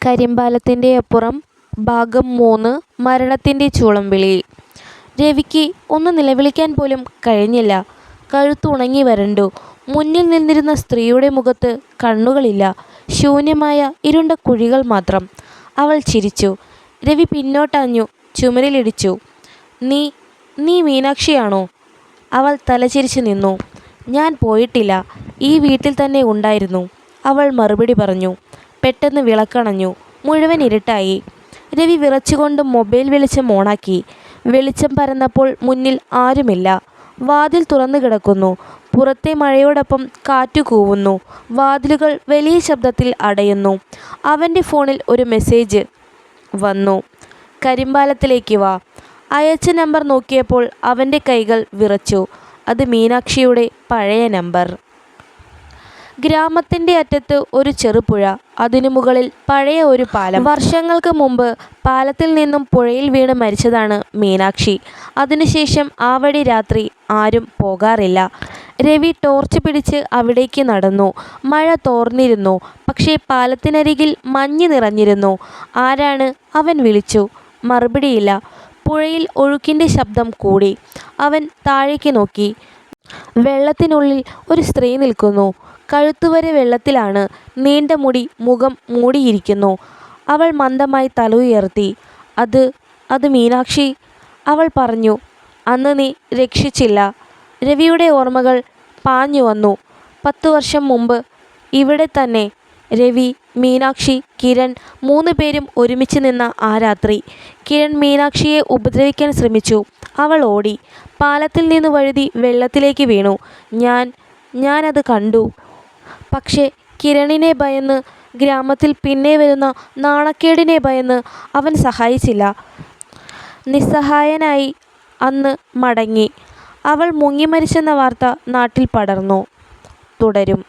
കരിമ്പാലത്തിൻ്റെ അപ്പുറം ഭാഗം 3 മരണത്തിൻ്റെ ചൂളംവിളി. രവിക്ക് ഒന്ന് നിലവിളിക്കാൻ പോലും കഴിഞ്ഞില്ല. കഴുത്തുണങ്ങി വരണ്ടു. മുന്നിൽ നിന്നിരുന്ന സ്ത്രീയുടെ മുഖത്ത് കണ്ണുകളില്ല, ശൂന്യമായ ഇരുണ്ട കുഴികൾ മാത്രം. അവൾ ചിരിച്ചു. രവി പിന്നോട്ടാഞ്ഞു, ചുമരിലിടിച്ചു. നീ നീ മീനാക്ഷിയാണോ? അവൾ തലചിരിച്ചു നിന്നു. ഞാൻ പോയിട്ടില്ല, ഈ വീട്ടിൽ തന്നെ ഉണ്ടായിരുന്നു, അവൾ മറുപടി പറഞ്ഞു. പെട്ടെന്ന് വിളക്കണഞ്ഞു. മുഴുവൻ ഇരുട്ടായി. രവി വിറച്ചുകൊണ്ട് മൊബൈൽ വെളിച്ചം ഓണാക്കി. വെളിച്ചം പരന്നപ്പോൾ മുന്നിൽ ആരുമില്ല. വാതിൽ തുറന്നു കിടക്കുന്നു. പുറത്തെ മഴയോടൊപ്പം കാറ്റു കൂവുന്നു. വാതിലുകൾ വലിയ ശബ്ദത്തിൽ അടയുന്നു. അവൻ്റെ ഫോണിൽ ഒരു മെസ്സേജ് വന്നു. കരിമ്പാലത്തിലേക്ക് വാ. അയച്ച നമ്പർ നോക്കിയപ്പോൾ അവൻ്റെ കൈകൾ വിറച്ചു. അത് മീനാക്ഷിയുടെ പഴയ നമ്പർ. ഗ്രാമത്തിൻ്റെ അറ്റത്ത് ഒരു ചെറുപുഴ, അതിനു മുകളിൽ പഴയ ഒരു പാലം. വർഷങ്ങൾക്ക് മുമ്പ് പാലത്തിൽ നിന്നും പുഴയിൽ വീണ് മരിച്ചതാണ് മീനാക്ഷി. അതിനുശേഷം ആ വഴി രാത്രി ആരും പോകാറില്ല. രവി ടോർച്ച് പിടിച്ച് അവിടേക്ക് നടന്നു. മഴ തോർന്നിരുന്നു, പക്ഷേ പാലത്തിനരികിൽ മഞ്ഞ് നിറഞ്ഞിരുന്നു. ആരാണ്? അവൻ വിളിച്ചു. മറുപടിയില്ല. പുഴയിൽ ഒഴുക്കിൻ്റെ ശബ്ദം കൂടി. അവൻ താഴേക്ക് നോക്കി. വെള്ളത്തിനുള്ളിൽ ഒരു സ്ത്രീ നിൽക്കുന്നു. കഴുത്തുവരെ വെള്ളത്തിലാണ്. നീണ്ട മുടി, മുഖം മൂടിയിരിക്കുന്നു. അവൾ മന്ദമായി തല ഉയർത്തി. അത് മീനാക്ഷി, അവൾ പറഞ്ഞു. അന്ന് നീ രക്ഷിച്ചില്ല. രവിയുടെ ഓർമ്മകൾ പാഞ്ഞു വന്നു. 10 വർഷം മുമ്പ് ഇവിടെ തന്നെ. രവി, മീനാക്ഷി, കിരൺ, 3 പേരും ഒരുമിച്ച് നിന്ന ആ രാത്രി. കിരൺ മീനാക്ഷിയെ ഉപദ്രവിക്കാൻ ശ്രമിച്ചു. അവൾ ഓടി. പാലത്തിൽ നിന്ന് വഴുതി വെള്ളത്തിലേക്ക് വീണു. ഞാനത് കണ്ടു. പക്ഷേ കിരണിനെ ഭയന്ന്, ഗ്രാമത്തിൽ പിന്നെ വരുന്ന നാണക്കേടിനെ ഭയന്ന് അവൻ സഹായിച്ചില്ല. നിസ്സഹായനായി അന്ന് മടങ്ങി. അവൾ മുങ്ങി മരിച്ചെന്ന വാർത്ത നാട്ടിൽ പടർന്നു. തുടരും.